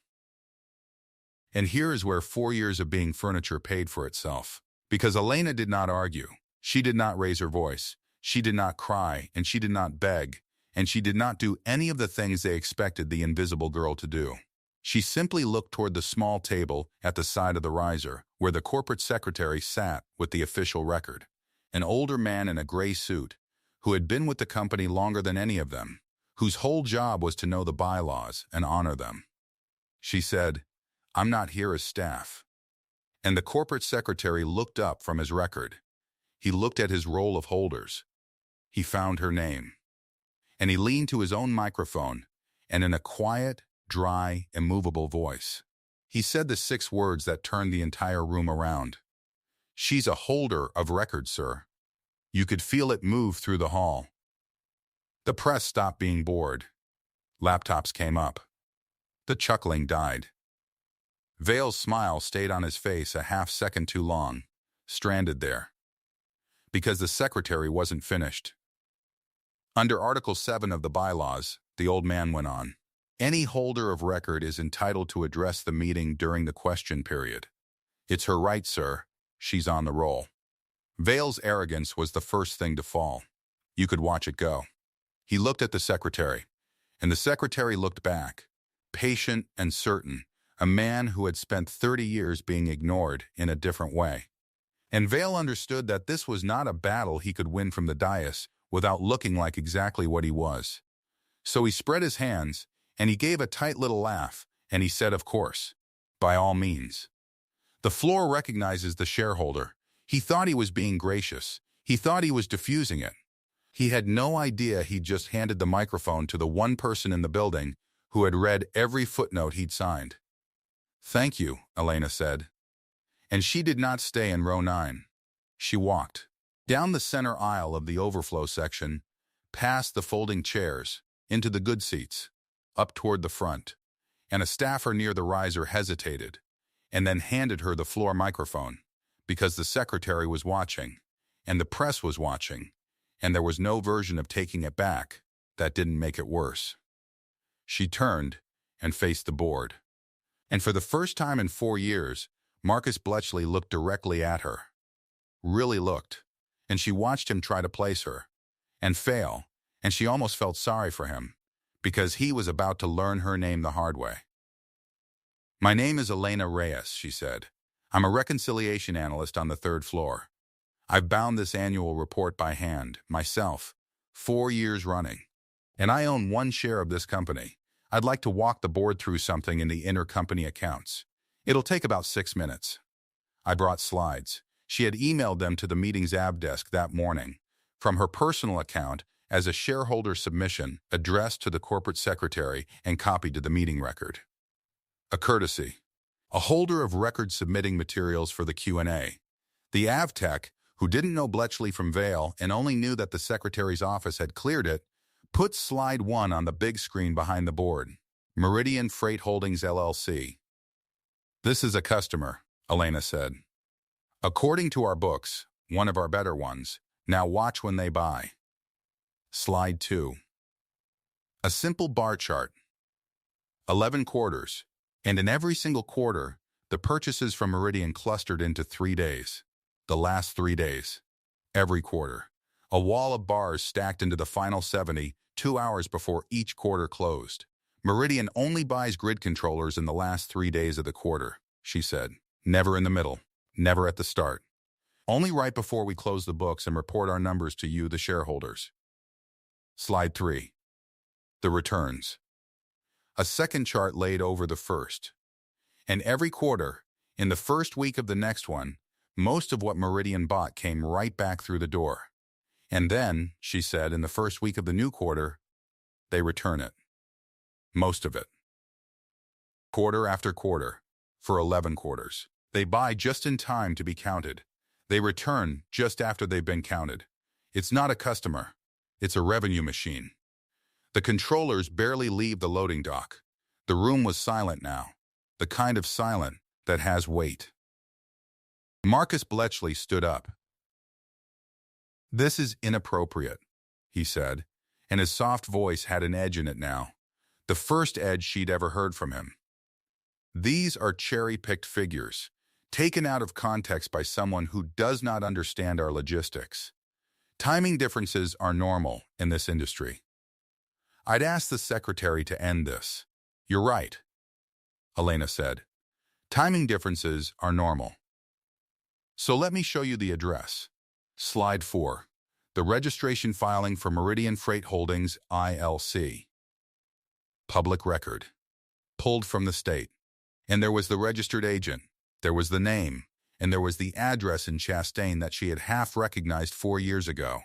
And here is where 4 years of being furniture paid for itself. Because Elena did not argue. She did not raise her voice. She did not cry, and she did not beg, and she did not do any of the things they expected the invisible girl to do. She simply looked toward the small table at the side of the riser, where the corporate secretary sat with the official record, an older man in a gray suit, who had been with the company longer than any of them, whose whole job was to know the bylaws and honor them. She said, "I'm not here as staff." And the corporate secretary looked up from his record. He looked at his roll of holders. He found her name. And he leaned to his own microphone, and in a quiet, dry, immovable voice, he said the 6 words that turned the entire room around. "She's a holder of record, sir." You could feel it move through the hall. The press stopped being bored. Laptops came up. The chuckling died. Vale's smile stayed on his face a half-second too long, stranded there. Because the secretary wasn't finished. Under Article 7 of the bylaws, the old man went on, "Any holder of record is entitled to address the meeting during the question period. It's her right, sir. She's on the roll." Vale's arrogance was the first thing to fall. You could watch it go. He looked at the secretary, and the secretary looked back, patient and certain, a man who had spent 30 years being ignored in a different way. And Vale understood that this was not a battle he could win from the dais without looking like exactly what he was. So he spread his hands, and he gave a tight little laugh, and he said, "Of course, by all means." The floor recognizes the shareholder. He thought he was being gracious. He thought he was diffusing it. He had no idea he'd just handed the microphone to the one person in the building who had read every footnote he'd signed. "Thank you," Elena said. And she did not stay in row 9. She walked down the center aisle of the overflow section, past the folding chairs, into the good seats, up toward the front, and a staffer near the riser hesitated, and then handed her the floor microphone, because the secretary was watching, and the press was watching, and there was no version of taking it back that didn't make it worse. She turned and faced the board. And for the first time in 4 years, Marcus Bletchley looked directly at her. Really looked. And she watched him try to place her. And fail. And she almost felt sorry for him, because he was about to learn her name the hard way. "My name is Elena Reyes," she said. "I'm a reconciliation analyst on the 3rd floor. I've bound this annual report by hand, myself, 4 years running. And I own 1 share of this company. I'd like to walk the board through something in the intercompany accounts. It'll take about 6 minutes." I brought slides. She had emailed them to the meeting's AB desk that morning, from her personal account as a shareholder submission addressed to the corporate secretary and copied to the meeting record. A courtesy. A holder of record submitting materials for the Q&A. The AvTech, who didn't know Bletchley from Vail and only knew that the secretary's office had cleared it, put slide 1 on the big screen behind the board. Meridian Freight Holdings, LLC. "This is a customer," Elena said. "According to our books, one of our better ones. Now watch when they buy." Slide 2. A simple bar chart. 11 quarters. And in every single quarter, the purchases from Meridian clustered into 3 days. The last 3 days. Every quarter. A wall of bars stacked into the final 70, 2 hours before each quarter closed. "Meridian only buys grid controllers in the last 3 days of the quarter," she said. "Never in the middle. Never at the start. Only right before we close the books and report our numbers to you, the shareholders." Slide 3. The returns. A second chart laid over the first. And every quarter, in the first week of the next one, most of what Meridian bought came right back through the door. And then, she said, in the first week of the new quarter, they return it. Most of it. Quarter after quarter, for 11 quarters. They buy just in time to be counted. They return just after they've been counted. It's not a customer. It's a revenue machine. The controllers barely leave the loading dock. The room was silent now. The kind of silent that has weight. Marcus Bletchley stood up. "This is inappropriate," he said, and his soft voice had an edge in it now. The first edge she'd ever heard from him. "These are cherry-picked figures, taken out of context by someone who does not understand our logistics. Timing differences are normal in this industry. I'd ask the secretary to end this." "You're right," Elena said. "Timing differences are normal. So let me show you the address." Slide 4. The registration filing for Meridian Freight Holdings, ILC. Public record. Pulled from the state. And there was the registered agent. There was the name. And there was the address in Chastain that she had half recognized 4 years ago,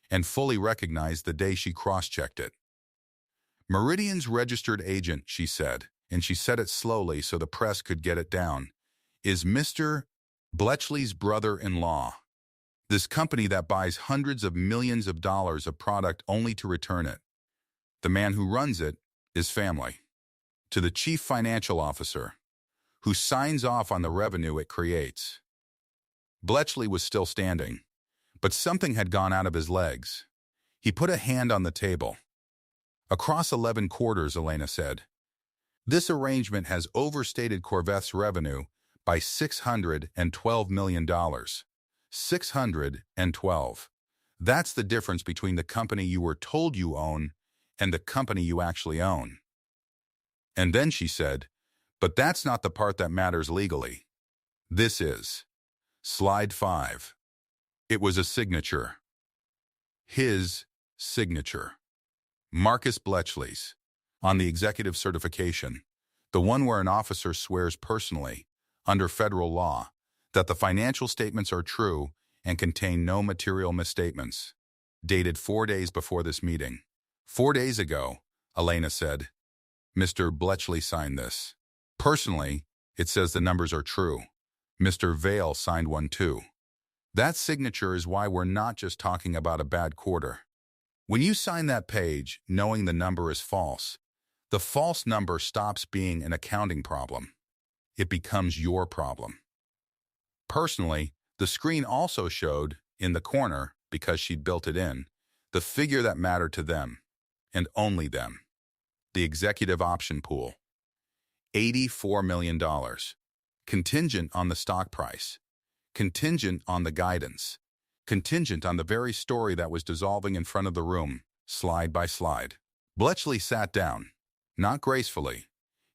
and fully recognized the day she cross-checked it. "Meridian's registered agent," she said, and she said it slowly so the press could get it down, "is Mr. Bletchley's brother-in-law. This company that buys hundreds of millions of dollars of product only to return it. The man who runs it is family. To the chief financial officer, who signs off on the revenue it creates." Bletchley was still standing, but something had gone out of his legs. He put a hand on the table. "Across 11 quarters," Elena said. "This arrangement has overstated Corveth's revenue by $612 million. 612. That's the difference between the company you were told you own and the company you actually own." And then she said, "But that's not the part that matters legally. This is." Slide 5. It was a signature. His signature. Marcus Bletchley's. On the executive certification, the one where an officer swears personally, under federal law, that the financial statements are true and contain no material misstatements. Dated 4 days before this meeting. 4 days ago, Elena said. Mr. Bletchley signed this. Personally, it says the numbers are true. Mr. Vail signed one too. That signature is why we're not just talking about a bad quarter. When you sign that page, knowing the number is false, the false number stops being an accounting problem. It becomes your problem. Personally, the screen also showed, in the corner, because she'd built it in, the figure that mattered to them, and only them. The executive option pool. $84 million. Contingent on the stock price. Contingent on the guidance. Contingent on the very story that was dissolving in front of the room, slide by slide. Bletchley sat down. Not gracefully.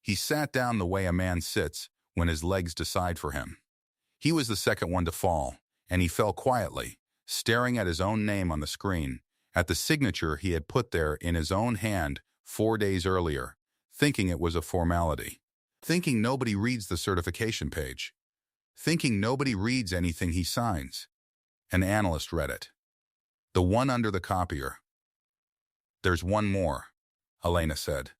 He sat down the way a man sits when his legs decide for him. He was the second one to fall, and he fell quietly, staring at his own name on the screen, at the signature he had put there in his own hand 4 days earlier, thinking it was a formality. Thinking nobody reads the certification page. Thinking nobody reads anything he signs. An analyst read it. The one under the copier. "There's one more," Elena said.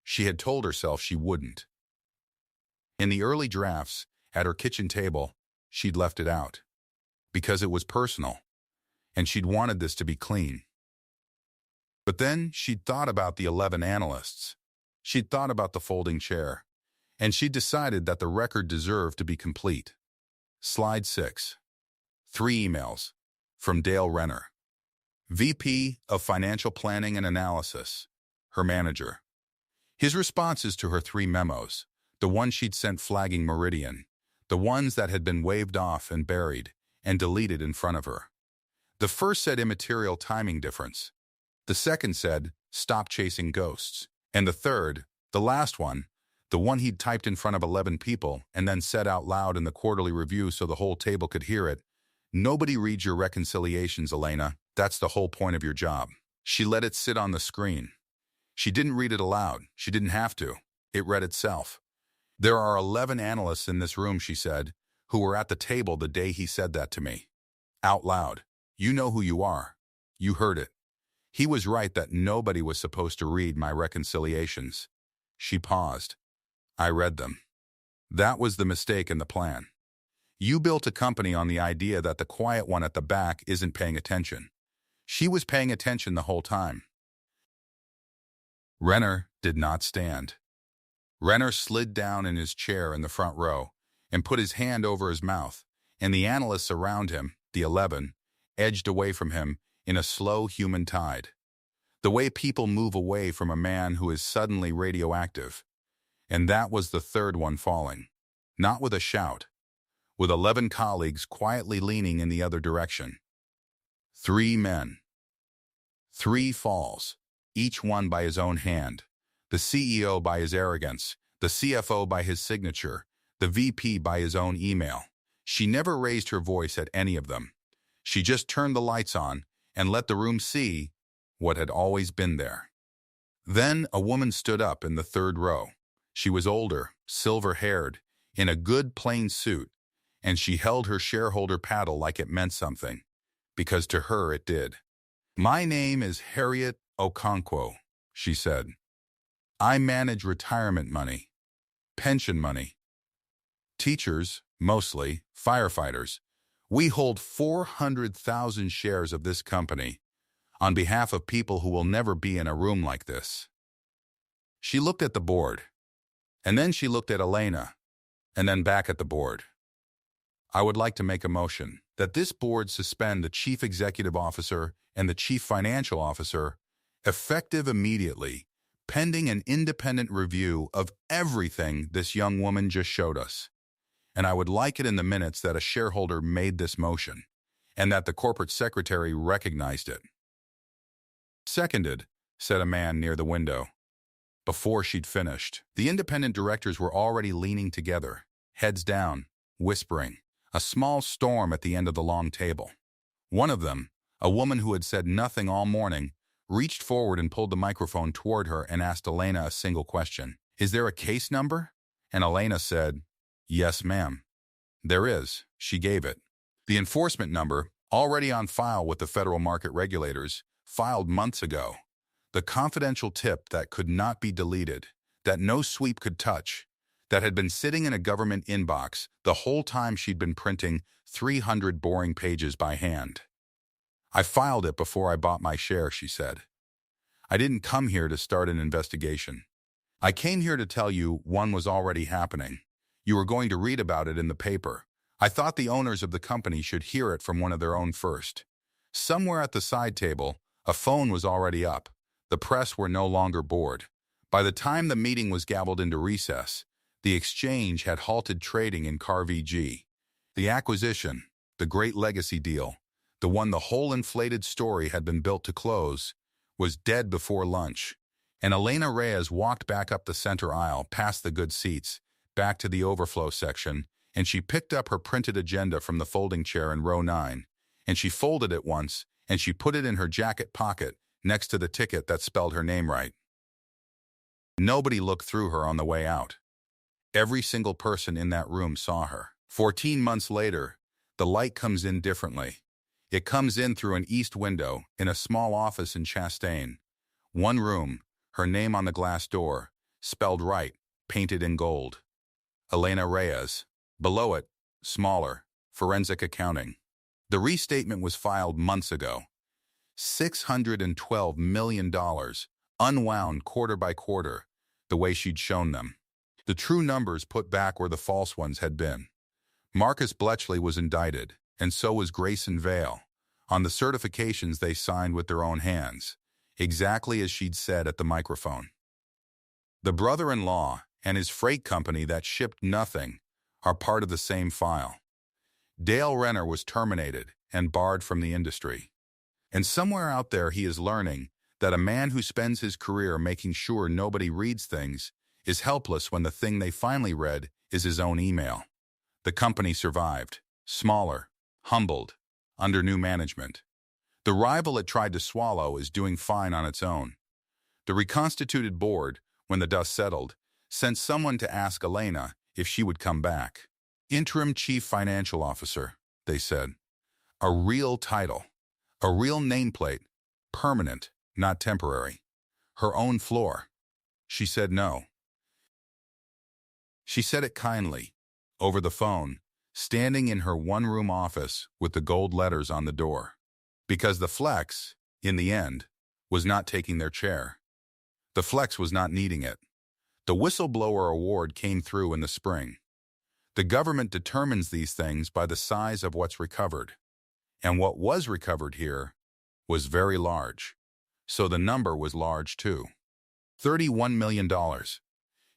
She had told herself she wouldn't. In the early drafts, at her kitchen table, she'd left it out. Because it was personal, and she'd wanted this to be clean. But then she'd thought about the 11 analysts. She'd thought about the folding chair, and she'd decided that the record deserved to be complete. Slide 6. 3 emails from Dale Renner, VP of Financial Planning and Analysis, her manager. His responses to her 3 memos, the ones she'd sent flagging Meridian, the ones that had been waved off and buried and deleted in front of her. The first said immaterial timing difference. The second said, stop chasing ghosts. And the third, the last one, the one he'd typed in front of 11 people and then said out loud in the quarterly review so the whole table could hear it, "Nobody reads your reconciliations, Elena. That's the whole point of your job." She let it sit on the screen. She didn't read it aloud. She didn't have to. It read itself. "There are 11 analysts in this room," she said, "who were at the table the day he said that to me. Out loud. You know who you are. You heard it. He was right that nobody was supposed to read my reconciliations." She paused. "I read them. That was the mistake in the plan. You built a company on the idea that the quiet one at the back isn't paying attention. She was paying attention the whole time." Renner did not stand. Renner slid down in his chair in the front row and put his hand over his mouth, and the analysts around him, the 11, edged away from him in a slow human tide. The way people move away from a man who is suddenly radioactive. And that was the third one falling. Not with a shout, with 11 colleagues quietly leaning in the other direction. 3 men. 3 falls, each one by his own hand. The CEO by his arrogance, the CFO by his signature, the VP by his own email. She never raised her voice at any of them. She just turned the lights on and let the room see what had always been there. Then a woman stood up in the third row. She was older, silver-haired, in a good plain suit, and she held her shareholder paddle like it meant something, because to her it did. "My name is Harriet Okonkwo," she said. "I manage retirement money, pension money. Teachers, mostly, firefighters. We hold 400,000 shares of this company on behalf of people who will never be in a room like this." She looked at the board, and then she looked at Elena, and then back at the board. "I would like to make a motion that this board suspend the Chief Executive Officer and the Chief Financial Officer, effective immediately, pending an independent review of everything this young woman just showed us. And I would like it in the minutes that a shareholder made this motion, and that the corporate secretary recognized it." "Seconded," said a man near the window. Before she'd finished, the independent directors were already leaning together, heads down, whispering, a small storm at the end of the long table. One of them, a woman who had said nothing all morning, reached forward and pulled the microphone toward her and asked Elena a single question. "Is there a case number?" And Elena said, "Yes, ma'am." "There is." She gave it. The enforcement number, already on file with the federal market regulators, filed months ago. The confidential tip that could not be deleted, that no sweep could touch, that had been sitting in a government inbox the whole time she'd been printing 300 boring pages by hand. "I filed it before I bought my share," she said. "I didn't come here to start an investigation. I came here to tell you one was already happening. You were going to read about it in the paper. I thought the owners of the company should hear it from one of their own first." Somewhere at the side table, a phone was already up. The press were no longer bored. By the time the meeting was gabbled into recess, the exchange had halted trading in Corveth Grid. The acquisition, the great legacy deal, the one the whole inflated story had been built to close, was dead before lunch. And Elena Reyes walked back up the center aisle, past the good seats, back to the overflow section, and she picked up her printed agenda from the folding chair in row 9, and she folded it once, and she put it in her jacket pocket next to the ticket that spelled her name right. Nobody looked through her on the way out. Every single person in that room saw her. 14 months later, the light comes in differently. It comes in through an east window in a small office in Chastain. One room, her name on the glass door, spelled right, painted in gold. Elena Reyes. Below it, smaller, forensic accounting. The restatement was filed months ago. $612 million, unwound quarter by quarter, the way she'd shown them. The true numbers put back where the false ones had been. Marcus Bletchley was indicted, and so was Grayson Vale, on the certifications they signed with their own hands, exactly as she'd said at the microphone. The brother-in-law and his freight company that shipped nothing are part of the same file. Dale Renner was terminated and barred from the industry. And somewhere out there he is learning that a man who spends his career making sure nobody reads things is helpless when the thing they finally read is his own email. The company survived, smaller, humbled, under new management. The rival it tried to swallow is doing fine on its own. The reconstituted board, when the dust settled, sent someone to ask Elena if she would come back. Interim Chief Financial Officer, they said. A real title, a real nameplate, permanent, not temporary. Her own floor. She said no. She said it kindly, over the phone, standing in her one-room office with the gold letters on the door. Because the flex, in the end, was not taking their chair. The flex was not needing it. The whistleblower award came through in the spring. The government determines these things by the size of what's recovered. And what was recovered here was very large. So the number was large too. $31 million.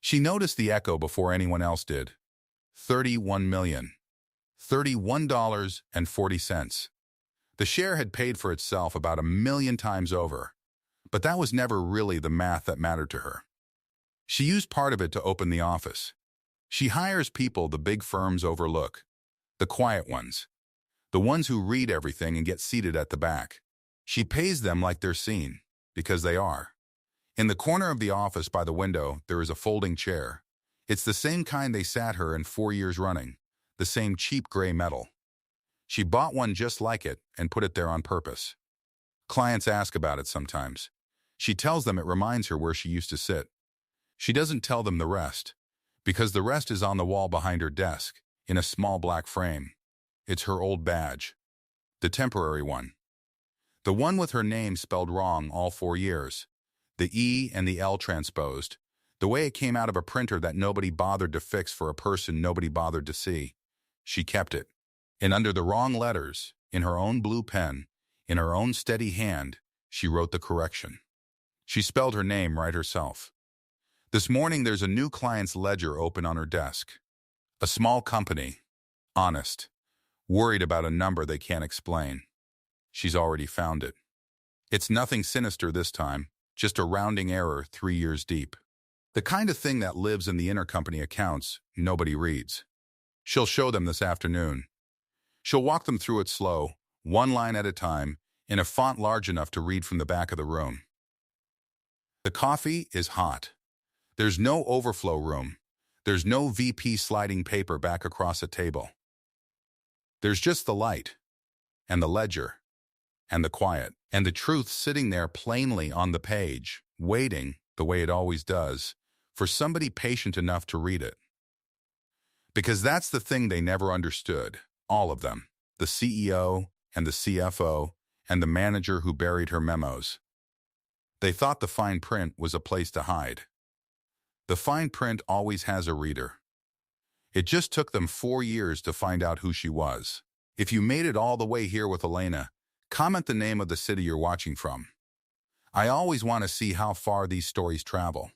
She noticed the echo before anyone else did. 31 million. $31.40. The share had paid for itself about 1 million times over, but that was never really the math that mattered to her. She used part of it to open the office. She hires people the big firms overlook, the quiet ones, the ones who read everything and get seated at the back. She pays them like they're seen, because they are. In the corner of the office by the window, there is a folding chair. It's the same kind they sat her in 4 years running, the same cheap gray metal. She bought one just like it and put it there on purpose. Clients ask about it sometimes. She tells them it reminds her where she used to sit. She doesn't tell them the rest, because the rest is on the wall behind her desk, in a small black frame. It's her old badge. The temporary one. The one with her name spelled wrong all 4 years. The E and the L transposed. The way it came out of a printer that nobody bothered to fix for a person nobody bothered to see. She kept it. And under the wrong letters, in her own blue pen, in her own steady hand, she wrote the correction. She spelled her name right herself. This morning there's a new client's ledger open on her desk. A small company, honest, worried about a number they can't explain. She's already found it. It's nothing sinister this time, just a rounding error 3 years deep. The kind of thing that lives in the intercompany accounts nobody reads. She'll show them this afternoon. She'll walk them through it slow, one line at a time, in a font large enough to read from the back of the room. The coffee is hot. There's no overflow room. There's no VP sliding paper back across a table. There's just the light, and the ledger, and the quiet, and the truth sitting there plainly on the page, waiting, the way it always does, for somebody patient enough to read it. Because that's the thing they never understood, all of them, the CEO and the CFO and the manager who buried her memos. They thought the fine print was a place to hide. The fine print always has a reader. It just took them 4 years to find out who she was. If you made it all the way here with Elena, comment the name of the city you're watching from. I always want to see how far these stories travel.